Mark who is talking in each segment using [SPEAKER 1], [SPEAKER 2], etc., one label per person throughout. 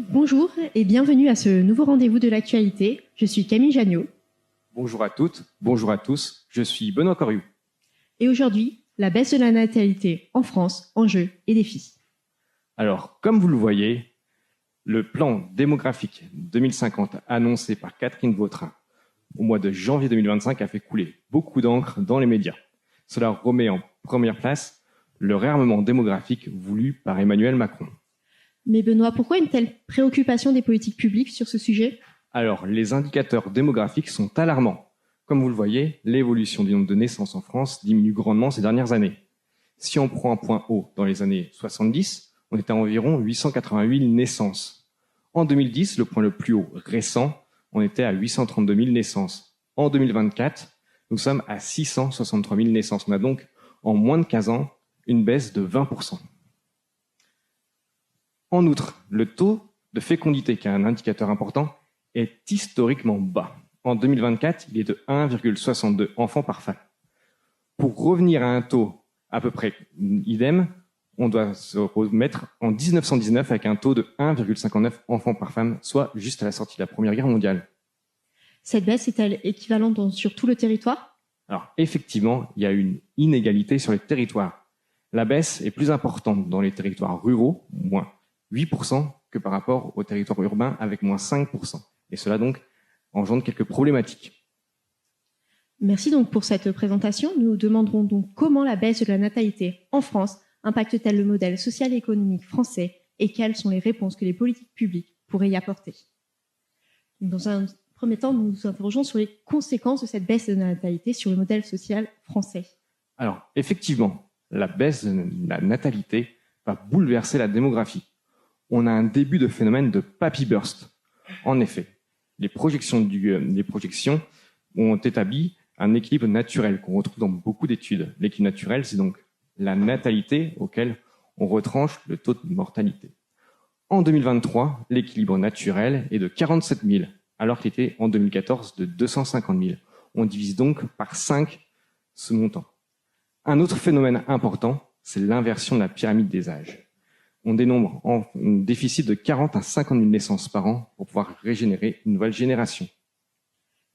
[SPEAKER 1] Bonjour et bienvenue à ce nouveau rendez-vous de l'actualité. Je suis Camille Janniot.
[SPEAKER 2] Bonjour à toutes, bonjour à tous, je suis Benoît Coriou.
[SPEAKER 1] Et aujourd'hui, la baisse de la natalité en France, enjeux et défis.
[SPEAKER 2] Alors, comme vous le voyez, le plan démographique 2050 annoncé par Catherine Vautrin au mois de janvier 2025 a fait couler beaucoup d'encre dans les médias. Cela remet en première place le réarmement démographique voulu par Emmanuel Macron.
[SPEAKER 1] Mais Benoît, pourquoi une telle préoccupation des politiques publiques sur ce sujet ?
[SPEAKER 2] Alors, les indicateurs démographiques sont alarmants. Comme vous le voyez, l'évolution du nombre de naissances en France diminue grandement ces dernières années. Si on prend un point haut dans les années 70, on était à environ 888 000 naissances. En 2010, le point le plus haut récent, on était à 832 000 naissances. En 2024, nous sommes à 663 000 naissances. On a donc, en moins de 15 ans, une baisse de 20%. En outre, le taux de fécondité, qui est un indicateur important, est historiquement bas. En 2024, il est de 1,62 enfants par femme. Pour revenir à un taux à peu près idem, on doit se remettre en 1919 avec un taux de 1,59 enfants par femme, soit juste à la sortie de la Première Guerre mondiale.
[SPEAKER 1] Cette baisse est-elle équivalente sur tout le territoire ?
[SPEAKER 2] Alors, effectivement, il y a une inégalité sur les territoires. La baisse est plus importante dans les territoires ruraux, moins 8%, que par rapport aux territoires urbains avec moins 5%. Et cela donc engendre quelques problématiques.
[SPEAKER 1] Merci donc pour cette présentation. Nous demanderons donc comment la baisse de la natalité en France impacte-t-elle le modèle social et économique français et quelles sont les réponses que les politiques publiques pourraient y apporter. Dans un premier temps, nous nous interrogeons sur les conséquences de cette baisse de la natalité sur le modèle social français.
[SPEAKER 2] Alors, effectivement, la baisse de la natalité va bouleverser la démographie. On a un début de phénomène de papy burst. En effet, les projections ont établi un équilibre naturel qu'on retrouve dans beaucoup d'études. L'équilibre naturel, c'est donc la natalité auquel on retranche le taux de mortalité. En 2023, l'équilibre naturel est de 47 000, alors qu'il était en 2014 de 250 000. On divise donc par 5 ce montant. Un autre phénomène important, c'est l'inversion de la pyramide des âges. On dénombre un déficit de 40 à 50 000 naissances par an pour pouvoir régénérer une nouvelle génération.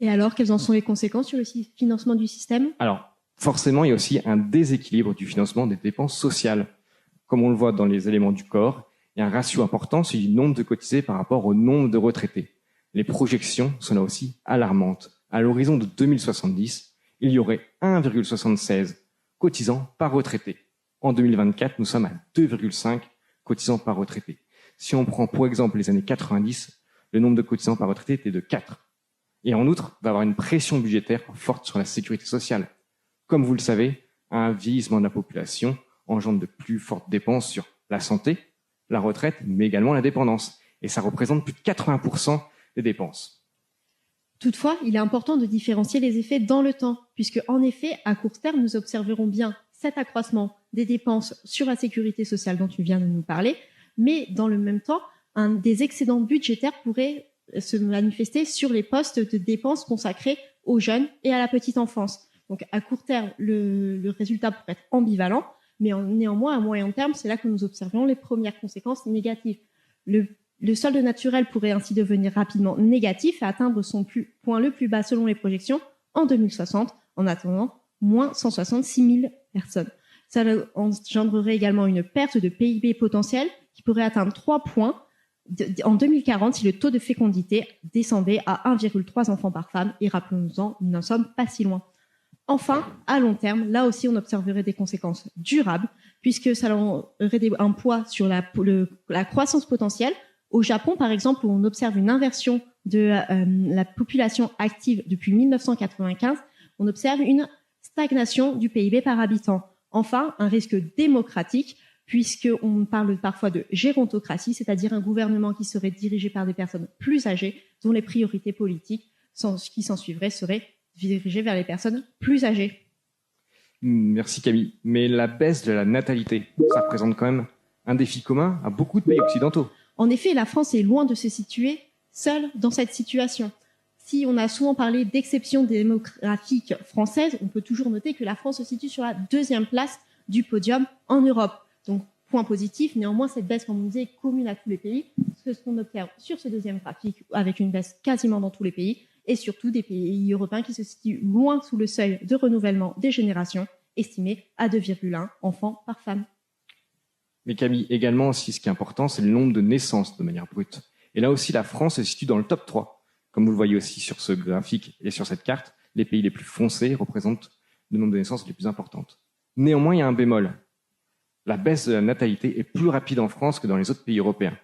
[SPEAKER 1] Et alors, quelles en sont les conséquences sur le financement du système ?
[SPEAKER 2] Alors, forcément, il y a aussi un déséquilibre du financement des dépenses sociales. Comme on le voit dans les éléments du corps, il y a un ratio important, celui du nombre de cotisés par rapport au nombre de retraités. Les projections sont là aussi alarmantes. À l'horizon de 2070, il y aurait 1,76 cotisants par retraité. En 2024, nous sommes à 2,5 cotisants par retraité. Si on prend pour exemple les années 90, le nombre de cotisants par retraité était de 4. Et en outre, il va y avoir une pression budgétaire forte sur la sécurité sociale. Comme vous le savez, un vieillissement de la population engendre de plus fortes dépenses sur la santé, la retraite, mais également la dépendance. Et ça représente plus de 80% des dépenses.
[SPEAKER 1] Toutefois, il est important de différencier les effets dans le temps, puisque en effet, à court terme, nous observerons bien cet accroissement des dépenses sur la sécurité sociale dont tu viens de nous parler, mais dans le même temps, des excédents budgétaires pourraient se manifester sur les postes de dépenses consacrés aux jeunes et à la petite enfance. Donc à court terme, le résultat pourrait être ambivalent, mais néanmoins, à moyen terme, c'est là que nous observons les premières conséquences négatives. Le solde naturel pourrait ainsi devenir rapidement négatif et atteindre son point le plus bas selon les projections en 2060, en attendant moins 166 000 personnes. Ça engendrerait également une perte de PIB potentiel qui pourrait atteindre 3 points en 2040 si le taux de fécondité descendait à 1,3 enfants par femme. Et rappelons-en, nous n'en sommes pas si loin. Enfin, à long terme, là aussi, on observerait des conséquences durables puisque ça aurait un poids sur la croissance potentielle. Au Japon, par exemple, où on observe une inversion de la population active depuis 1995, on observe une stagnation du PIB par habitant. Enfin, un risque démocratique, puisqu'on parle parfois de gérontocratie, c'est-à-dire un gouvernement qui serait dirigé par des personnes plus âgées, dont les priorités politiques qui s'en suivraient seraient dirigées vers les personnes plus âgées.
[SPEAKER 2] Merci Camille. Mais la baisse de la natalité, ça représente quand même un défi commun à beaucoup de pays occidentaux.
[SPEAKER 1] En effet, la France est loin de se situer seule dans cette situation. Si on a souvent parlé d'exception démographique française, on peut toujours noter que la France se situe sur la 2e place du podium en Europe. Donc, point positif. Néanmoins, cette baisse, comme on disait, est commune à tous les pays, ce qu'on observe sur ce deuxième graphique, avec une baisse quasiment dans tous les pays, et surtout des pays européens qui se situent loin sous le seuil de renouvellement des générations, estimé à 2,1 enfants par femme.
[SPEAKER 2] Mais Camille, également aussi, ce qui est important, c'est le nombre de naissances de manière brute. Et là aussi, la France se situe dans le top 3. Comme vous le voyez aussi sur ce graphique et sur cette carte, les pays les plus foncés représentent le nombre de naissances les plus importantes. Néanmoins, il y a un bémol. La baisse de la natalité est plus rapide en France que dans les autres pays européens.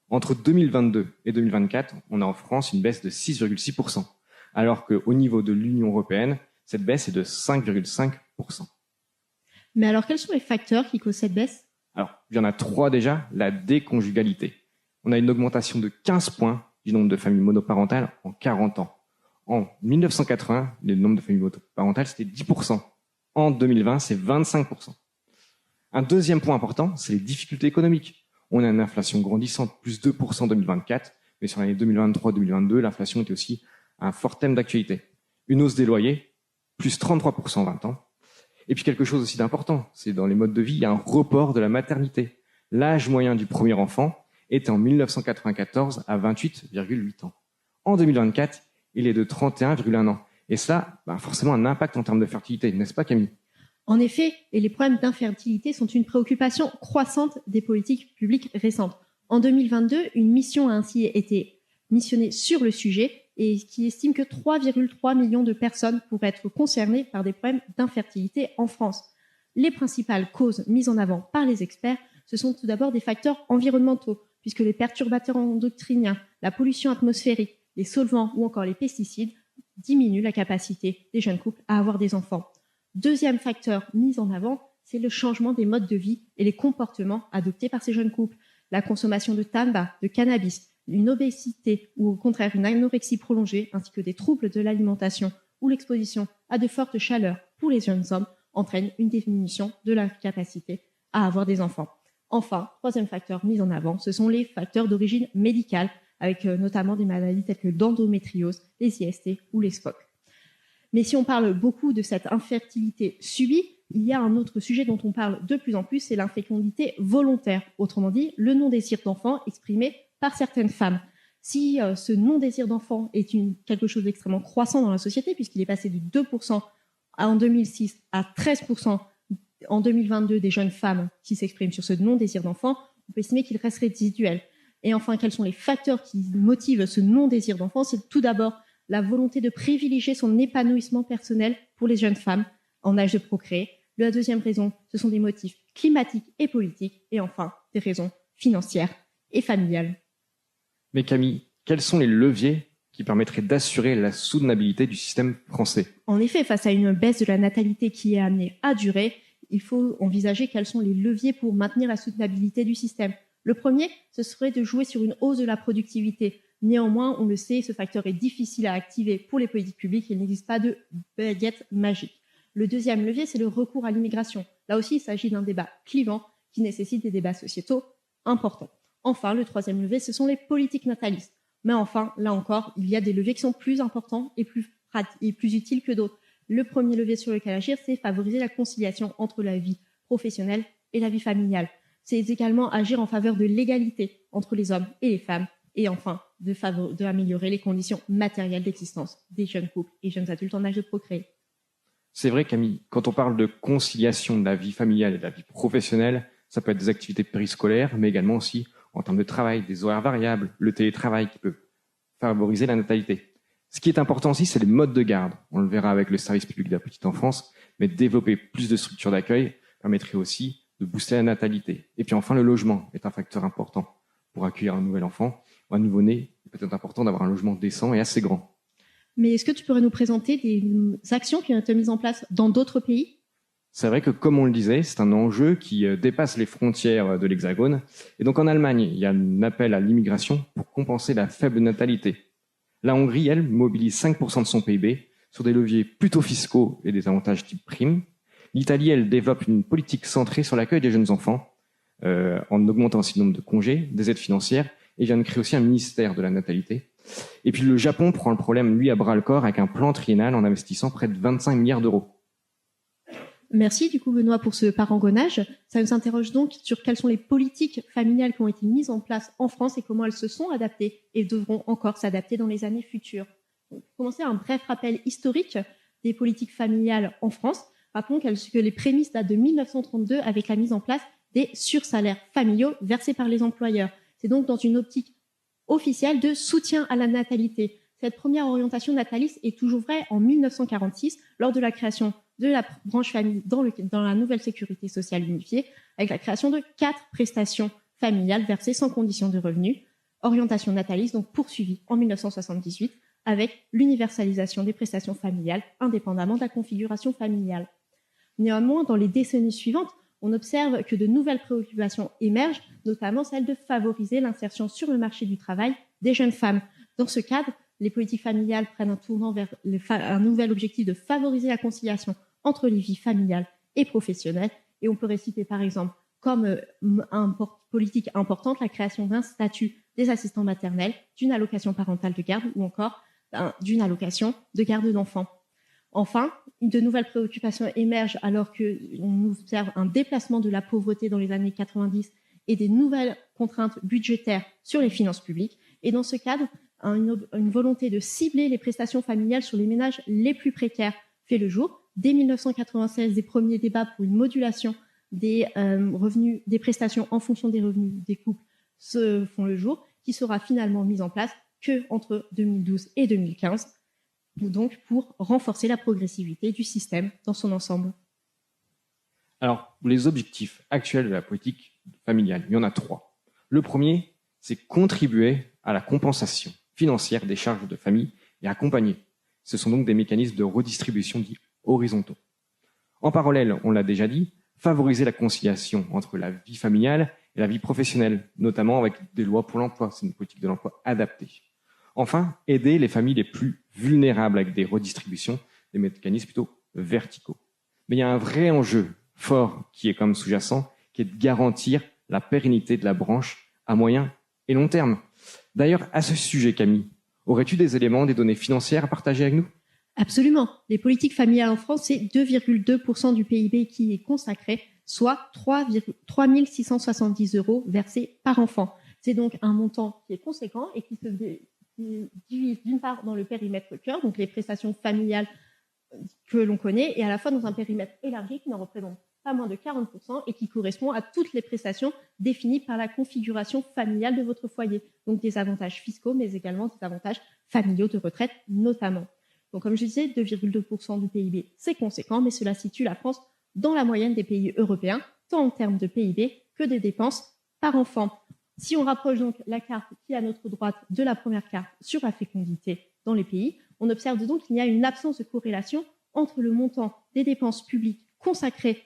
[SPEAKER 2] Entre 2022 et 2024, on a en France une baisse de 6,6%, alors qu'au niveau de l'Union européenne, cette baisse est de 5,5%.
[SPEAKER 1] Mais alors, quels sont les facteurs qui causent cette baisse ?
[SPEAKER 2] Alors, il y en a 3 déjà. La déconjugalité. On a une augmentation de 15 points du nombre de familles monoparentales en 40 ans. En 1980, le nombre de familles monoparentales, c'était 10%. En 2020, c'est 25%. Un deuxième point important, c'est les difficultés économiques. On a une inflation grandissante, plus 2% en 2024, mais sur l'année 2023-2022, l'inflation était aussi un fort thème d'actualité. Une hausse des loyers, plus 33% en 20 ans. Et puis quelque chose aussi d'important, c'est dans les modes de vie, il y a un report de la maternité. L'âge moyen du premier enfant était en 1994 à 28,8 ans. En 2024, il est de 31,1 ans. Et ça, forcément, un impact en termes de fertilité, n'est-ce pas Camille ?
[SPEAKER 1] En effet, et les problèmes d'infertilité sont une préoccupation croissante des politiques publiques récentes. En 2022, une mission a ainsi été missionnée sur le sujet et qui estime que 3,3 millions de personnes pourraient être concernées par des problèmes d'infertilité en France. Les principales causes mises en avant par les experts, ce sont tout d'abord des facteurs environnementaux, puisque les perturbateurs endocriniens, la pollution atmosphérique, les solvants ou encore les pesticides diminuent la capacité des jeunes couples à avoir des enfants. Deuxième facteur mis en avant, c'est le changement des modes de vie et les comportements adoptés par ces jeunes couples. La consommation de tabac, de cannabis, une obésité ou au contraire une anorexie prolongée, ainsi que des troubles de l'alimentation ou l'exposition à de fortes chaleurs pour les jeunes hommes entraînent une diminution de la capacité à avoir des enfants. Enfin, troisième facteur mis en avant, ce sont les facteurs d'origine médicale, avec notamment des maladies telles que l'endométriose, les IST ou les SPOC. Mais si on parle beaucoup de cette infertilité subie, il y a un autre sujet dont on parle de plus en plus, c'est l'infécondité volontaire. Autrement dit, le non-désir d'enfant exprimé par certaines femmes. Si ce non-désir d'enfant est quelque chose d'extrêmement croissant dans la société, puisqu'il est passé de 2% en 2006 à 13% en 2022 des jeunes femmes qui s'expriment sur ce non-désir d'enfant, on peut estimer qu'il reste résiduel. Et enfin, quels sont les facteurs qui motivent ce non-désir d'enfant ? C'est tout d'abord la volonté de privilégier son épanouissement personnel pour les jeunes femmes en âge de procréer. La deuxième raison, ce sont des motifs climatiques et politiques. Et enfin, des raisons financières et familiales.
[SPEAKER 2] Mais Camille, quels sont les leviers qui permettraient d'assurer la soutenabilité du système français ?
[SPEAKER 1] En effet, face à une baisse de la natalité qui est amenée à durer, il faut envisager quels sont les leviers pour maintenir la soutenabilité du système. Le premier, ce serait de jouer sur une hausse de la productivité. Néanmoins, on le sait, ce facteur est difficile à activer pour les politiques publiques et il n'existe pas de baguette magique. Le deuxième levier, c'est le recours à l'immigration. Là aussi, il s'agit d'un débat clivant qui nécessite des débats sociétaux importants. Enfin, le troisième levier, ce sont les politiques natalistes. Mais enfin, là encore, il y a des leviers qui sont plus importants et plus utiles que d'autres. Le premier levier sur lequel agir, c'est favoriser la conciliation entre la vie professionnelle et la vie familiale. C'est également agir en faveur de l'égalité entre les hommes et les femmes. Et enfin, d'améliorer les conditions matérielles d'existence des jeunes couples et jeunes adultes en âge de procréer.
[SPEAKER 2] C'est vrai, Camille, quand on parle de conciliation de la vie familiale et de la vie professionnelle, ça peut être des activités périscolaires, mais également aussi en termes de travail, des horaires variables, le télétravail qui peut favoriser la natalité. Ce qui est important aussi, c'est les modes de garde. On le verra avec le service public de la petite enfance, mais développer plus de structures d'accueil permettrait aussi de booster la natalité. Et puis enfin, le logement est un facteur important pour accueillir un nouvel enfant ou un nouveau-né. Il est peut-être important d'avoir un logement décent et assez grand.
[SPEAKER 1] Mais est-ce que tu pourrais nous présenter des actions qui ont été mises en place dans d'autres pays ?
[SPEAKER 2] C'est vrai que, comme on le disait, c'est un enjeu qui dépasse les frontières de l'Hexagone. Et donc en Allemagne, il y a un appel à l'immigration pour compenser la faible natalité. La Hongrie, elle, mobilise 5% de son PIB sur des leviers plutôt fiscaux et des avantages type prime. L'Italie, elle, développe une politique centrée sur l'accueil des jeunes enfants, en augmentant aussi le nombre de congés, des aides financières, et vient de créer aussi un ministère de la natalité. Et puis le Japon prend le problème, lui, à bras-le-corps avec un plan triennal en investissant près de 25 milliards d'euros.
[SPEAKER 1] Merci du coup Benoît pour ce parangonnage. Ça nous interroge donc sur quelles sont les politiques familiales qui ont été mises en place en France et comment elles se sont adaptées et devront encore s'adapter dans les années futures. Donc, pour commencer, un bref rappel historique des politiques familiales en France. Rappelons que les prémices datent de 1932 avec la mise en place des sursalaires familiaux versés par les employeurs. C'est donc dans une optique officielle de soutien à la natalité. Cette première orientation nataliste est toujours vraie en 1946 lors de la création de la branche famille dans la nouvelle sécurité sociale unifiée, avec la création de 4 prestations familiales versées sans condition de revenus. Orientation nataliste donc poursuivie en 1978 avec l'universalisation des prestations familiales indépendamment de la configuration familiale. Néanmoins, dans les décennies suivantes, on observe que de nouvelles préoccupations émergent, notamment celle de favoriser l'insertion sur le marché du travail des jeunes femmes. Dans ce cadre, les politiques familiales prennent un tournant vers un nouvel objectif de favoriser la conciliation entre les vies familiales et professionnelles. Et on peut réciter par exemple comme politique importante la création d'un statut des assistants maternels, d'une allocation parentale de garde ou encore d'une allocation de garde d'enfants. Enfin, de nouvelles préoccupations émergent alors qu'on observe un déplacement de la pauvreté dans les années 90 et des nouvelles contraintes budgétaires sur les finances publiques. Et dans ce cadre, une volonté de cibler les prestations familiales sur les ménages les plus précaires fait le jour. Dès 1996, des premiers débats pour une modulation des revenus, des prestations en fonction des revenus des couples se font le jour, qui sera finalement mise en place que entre 2012 et 2015, donc pour renforcer la progressivité du système dans son ensemble.
[SPEAKER 2] Alors, les objectifs actuels de la politique familiale, il y en a 3. Le premier, c'est contribuer à la compensation financière des charges de famille et accompagner. Ce sont donc des mécanismes de redistribution dits horizontaux. En parallèle, on l'a déjà dit, favoriser la conciliation entre la vie familiale et la vie professionnelle, notamment avec des lois pour l'emploi. C'est une politique de l'emploi adaptée. Enfin, aider les familles les plus vulnérables avec des redistributions, des mécanismes plutôt verticaux. Mais il y a un vrai enjeu fort qui est comme sous-jacent, qui est de garantir la pérennité de la branche à moyen et long terme. D'ailleurs, à ce sujet, Camille, aurais-tu des éléments, des données financières à partager avec nous ?
[SPEAKER 1] Absolument. Les politiques familiales en France, c'est 2,2% du PIB qui est consacré, soit 3 670 € versés par enfant. C'est donc un montant qui est conséquent et qui se divise d'une part dans le périmètre cœur, donc les prestations familiales que l'on connaît, et à la fois dans un périmètre élargi qui n'en représente pas moins de 40% et qui correspond à toutes les prestations définies par la configuration familiale de votre foyer. Donc des avantages fiscaux, mais également des avantages familiaux de retraite notamment. Donc comme je disais, 2,2% du PIB, c'est conséquent, mais cela situe la France dans la moyenne des pays européens, tant en termes de PIB que des dépenses par enfant. Si on rapproche donc la carte qui est à notre droite de la première carte sur la fécondité dans les pays, on observe donc qu'il y a une absence de corrélation entre le montant des dépenses publiques consacrées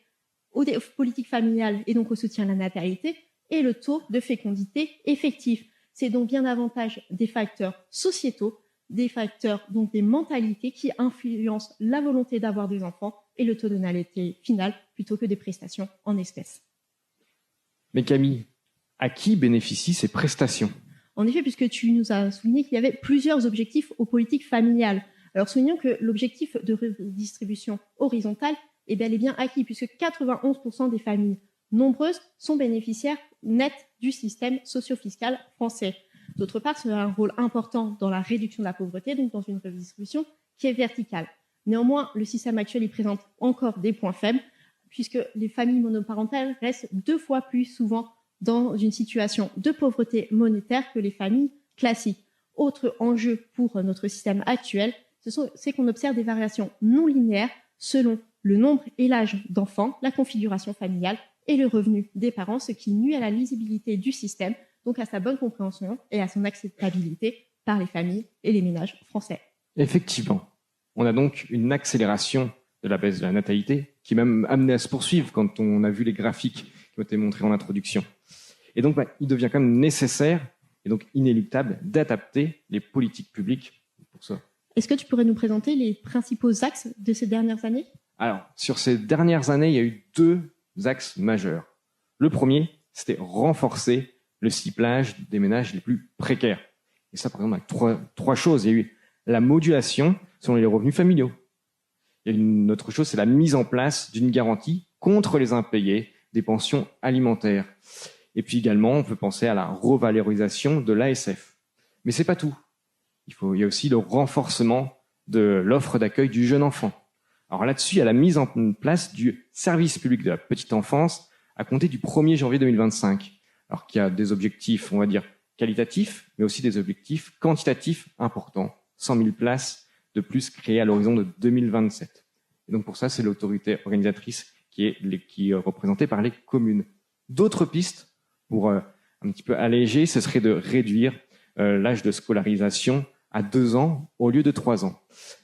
[SPEAKER 1] aux politiques familiales et donc au soutien à la natalité et le taux de fécondité effectif. C'est donc bien davantage des facteurs sociétaux, des facteurs, donc des mentalités qui influencent la volonté d'avoir des enfants et le taux de natalité final plutôt que des prestations en espèces.
[SPEAKER 2] Mais Camille, à qui bénéficient ces prestations ?
[SPEAKER 1] En effet, puisque tu nous as souligné qu'il y avait plusieurs objectifs aux politiques familiales. Alors soulignons que l'objectif de redistribution horizontale est bel et bien acquis, puisque 91% des familles nombreuses sont bénéficiaires nettes du système socio-fiscal français. D'autre part, cela a un rôle important dans la réduction de la pauvreté, donc dans une redistribution qui est verticale. Néanmoins, le système actuel, il présente encore des points faibles, puisque les familles monoparentales restent 2 fois plus souvent dans une situation de pauvreté monétaire que les familles classiques. Autre enjeu pour notre système actuel, c'est qu'on observe des variations non linéaires selon le nombre et l'âge d'enfants, la configuration familiale et le revenu des parents, ce qui nuit à la lisibilité du système, donc à sa bonne compréhension et à son acceptabilité par les familles et les ménages français.
[SPEAKER 2] Effectivement, on a donc une accélération de la baisse de la natalité qui est même amenée à se poursuivre quand on a vu les graphiques qui ont été montrés en introduction. Et donc, il devient quand même nécessaire et donc inéluctable d'adapter les politiques publiques pour ça.
[SPEAKER 1] Est-ce que tu pourrais nous présenter les principaux axes de ces dernières années ?
[SPEAKER 2] Alors, sur ces dernières années, il y a eu 2 axes majeurs. Le premier, c'était renforcer le ciblage des ménages les plus précaires. Et ça, par exemple, avec trois choses. Il y a eu la modulation selon les revenus familiaux. Il y a une autre chose, c'est la mise en place d'une garantie contre les impayés des pensions alimentaires. Et puis également, on peut penser à la revalorisation de l'ASF. Mais c'est pas tout. Il y a aussi le renforcement de l'offre d'accueil du jeune enfant. Alors là-dessus, il y a la mise en place du service public de la petite enfance à compter du 1er janvier 2025. Alors qu'il y a des objectifs, on va dire, qualitatifs, mais aussi des objectifs quantitatifs importants. 100 000 places de plus créées à l'horizon de 2027. Et donc pour ça, c'est l'autorité organisatrice qui est représentée par les communes. D'autres pistes pour un petit peu alléger, ce serait de réduire l'âge de scolarisation à 2 ans au lieu de 3 ans.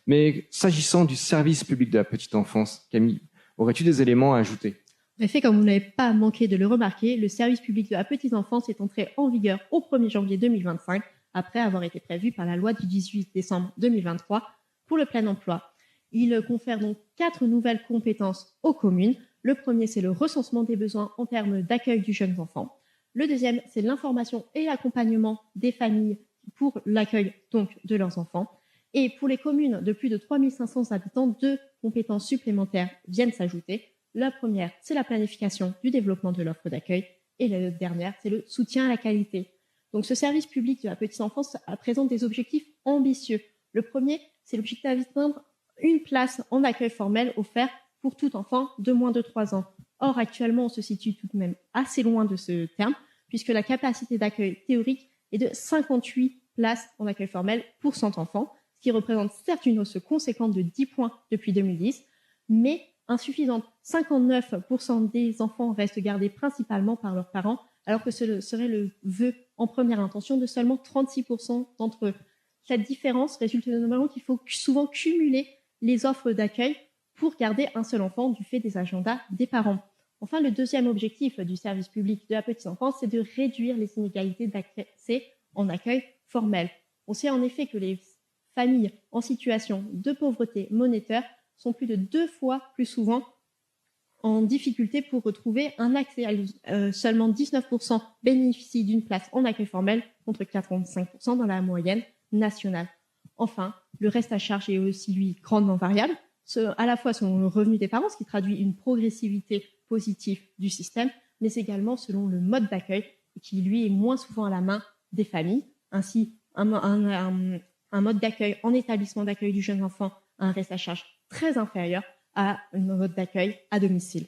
[SPEAKER 2] Mais s'agissant du service public de la petite enfance, Camille, aurais-tu des éléments à ajouter ?
[SPEAKER 1] En effet, comme vous n'avez pas manqué de le remarquer, le service public de la petite enfance est entré en vigueur au 1er janvier 2025, après avoir été prévu par la loi du 18 décembre 2023 pour le plein emploi. Il confère donc 4 nouvelles compétences aux communes. Le premier, c'est le recensement des besoins en termes d'accueil du jeune enfant. Le deuxième, c'est l'information et l'accompagnement des familles pour l'accueil donc de leurs enfants. Et pour les communes de plus de 3500 habitants, 2 compétences supplémentaires viennent s'ajouter. La première, c'est la planification du développement de l'offre d'accueil. Et la dernière, c'est le soutien à la qualité. Donc ce service public de la petite enfance présente des objectifs ambitieux. Le premier, c'est l'objectif d'atteindre une place en accueil formel offert pour tout enfant de moins de 3 ans. Or, actuellement, on se situe tout de même assez loin de ce terme, puisque la capacité d'accueil théorique est de 58 places en accueil formel pour 100 enfants, ce qui représente certes une hausse conséquente de 10 points depuis 2010, mais insuffisante. 59% des enfants restent gardés principalement par leurs parents, alors que ce serait le vœu en première intention de seulement 36% d'entre eux. Cette différence résulte normalement qu'il faut souvent cumuler les offres d'accueil pour garder un seul enfant du fait des agendas des parents. Enfin, le deuxième objectif du service public de la petite enfance, c'est de réduire les inégalités d'accès en accueil formel. On sait en effet que les familles en situation de pauvreté monétaire sont plus de 2 fois plus souvent en difficulté pour retrouver un accès. Seulement 19% bénéficient d'une place en accueil formel contre 85% dans la moyenne nationale. Enfin, le reste à charge est aussi, lui, grandement variable, à la fois selon le revenu des parents, ce qui traduit une progressivité positive du système, mais également selon le mode d'accueil, qui, lui, est moins souvent à la main des familles. Ainsi, un mode d'accueil en établissement d'accueil du jeune enfant a un reste à charge très inférieur à un mode d'accueil à domicile.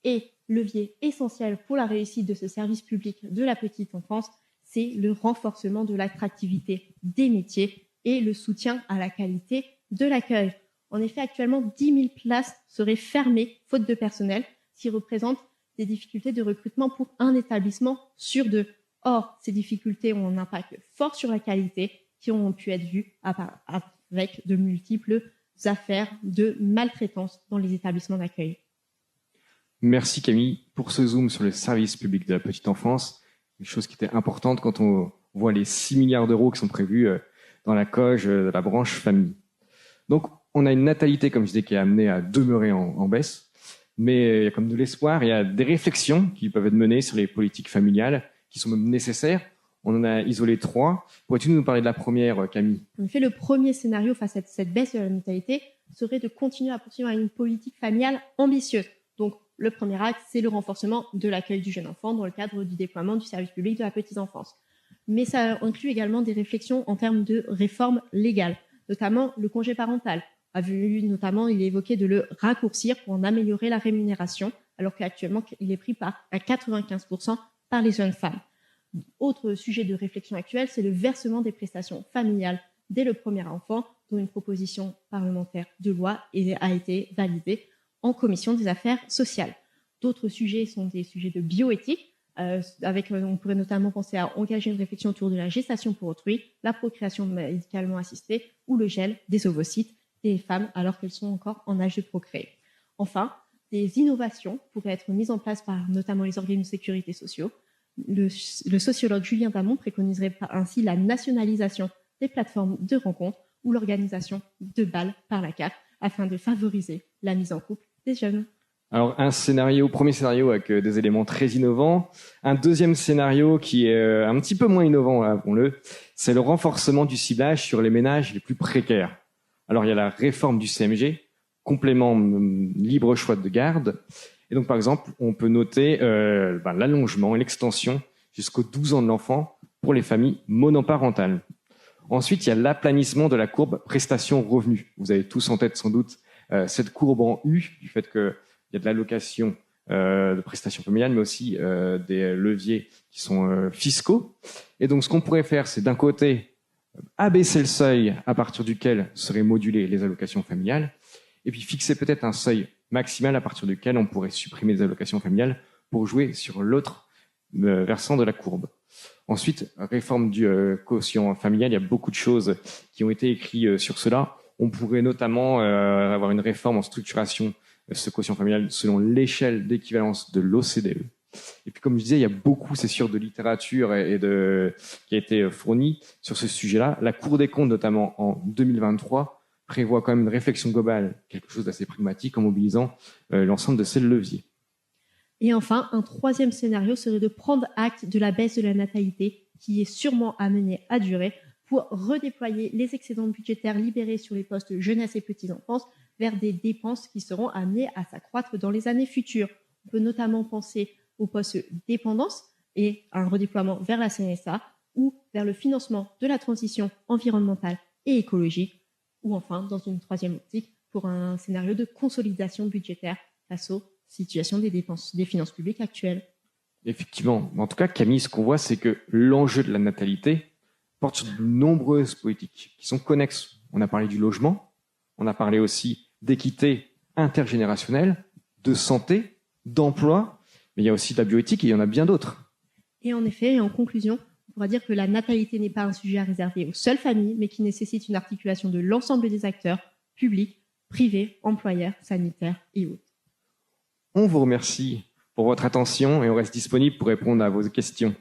[SPEAKER 1] Et levier essentiel pour la réussite de ce service public de la petite enfance, c'est le renforcement de l'attractivité des métiers et le soutien à la qualité de l'accueil. En effet, actuellement, 10 000 places seraient fermées faute de personnel, ce qui représente des difficultés de recrutement pour un établissement sur 2. Or, ces difficultés ont un impact fort sur la qualité qui ont pu être vues avec de multiples affaires de maltraitance dans les établissements d'accueil.
[SPEAKER 2] Merci Camille pour ce zoom sur le service public de la petite enfance, une chose qui était importante quand on voit les 6 milliards d'euros qui sont prévus dans la coge de la branche famille. Donc, on a une natalité, comme je disais, qui est amenée à demeurer en baisse, mais il y a comme de l'espoir, il y a des réflexions qui peuvent être menées sur les politiques familiales qui sont même nécessaires. On en a isolé 3. Pourrais-tu nous parler de la première, Camille ?
[SPEAKER 1] En effet, le premier scénario face à cette baisse de la natalité serait de continuer à poursuivre une politique familiale ambitieuse. Donc, le premier axe, c'est le renforcement de l'accueil du jeune enfant dans le cadre du déploiement du service public de la petite enfance. Mais ça inclut également des réflexions en termes de réforme légale, notamment le congé parental. Notamment, il est évoqué de le raccourcir pour en améliorer la rémunération, alors qu'actuellement, il est pris à 95% par les jeunes femmes. Autre sujet de réflexion actuelle, c'est le versement des prestations familiales dès le premier enfant, dont une proposition parlementaire de loi a été validée en commission des affaires sociales. D'autres sujets sont des sujets de bioéthique, on pourrait notamment penser à engager une réflexion autour de la gestation pour autrui, la procréation médicalement assistée ou le gel des ovocytes des femmes alors qu'elles sont encore en âge de procréer. Enfin, des innovations pourraient être mises en place par notamment les organismes de sécurité sociaux. Le sociologue Julien Damon préconiserait ainsi la nationalisation des plateformes de rencontres ou l'organisation de bals par la CAF afin de favoriser la mise en couple des jeunes.
[SPEAKER 2] Alors, premier scénario avec des éléments très innovants. Un deuxième scénario qui est un petit peu moins innovant, avouons-le, c'est le renforcement du ciblage sur les ménages les plus précaires. Alors, il y a la réforme du CMG, complément libre choix de garde. Et donc, par exemple, on peut noter l'allongement et l'extension jusqu'aux 12 ans de l'enfant pour les familles monoparentales. Ensuite, il y a l'aplanissement de la courbe prestation-revenu. Vous avez tous en tête sans doute cette courbe en U, du fait qu'il y a de l'allocation de prestations familiales, mais aussi des leviers qui sont fiscaux. Et donc, ce qu'on pourrait faire, c'est d'un côté abaisser le seuil à partir duquel seraient modulées les allocations familiales, et puis fixer peut-être un seuil maximal à partir duquel on pourrait supprimer les allocations familiales pour jouer sur l'autre versant de la courbe. Ensuite, réforme du quotient familial, il y a beaucoup de choses qui ont été écrites sur cela. On pourrait notamment avoir une réforme en structuration de ce quotient familial selon l'échelle d'équivalence de l'OCDE. Et puis, comme je disais, il y a beaucoup, c'est sûr, de littérature qui a été fournie sur ce sujet-là. La Cour des comptes, notamment en 2023, prévoit quand même une réflexion globale, quelque chose d'assez pragmatique en mobilisant l'ensemble de ces leviers.
[SPEAKER 1] Et enfin, un troisième scénario serait de prendre acte de la baisse de la natalité qui est sûrement amenée à durer pour redéployer les excédents budgétaires libérés sur les postes jeunesse et petite enfance vers des dépenses qui seront amenées à s'accroître dans les années futures. On peut notamment penser au poste dépendance et à un redéploiement vers la CNSA ou vers le financement de la transition environnementale et écologique, ou enfin, dans une troisième optique, pour un scénario de consolidation budgétaire face aux situations des dépenses des finances publiques actuelles.
[SPEAKER 2] Effectivement. En tout cas, Camille, ce qu'on voit, c'est que l'enjeu de la natalité porte sur de nombreuses politiques qui sont connexes. On a parlé du logement, on a parlé aussi d'équité intergénérationnelle, de santé, d'emploi, mais il y a aussi de la bioéthique et il y en a bien d'autres.
[SPEAKER 1] Et en effet, et en conclusion, on pourra dire que la natalité n'est pas un sujet à réserver aux seules familles, mais qui nécessite une articulation de l'ensemble des acteurs, publics, privés, employeurs, sanitaires et autres.
[SPEAKER 2] On vous remercie pour votre attention et on reste disponible pour répondre à vos questions.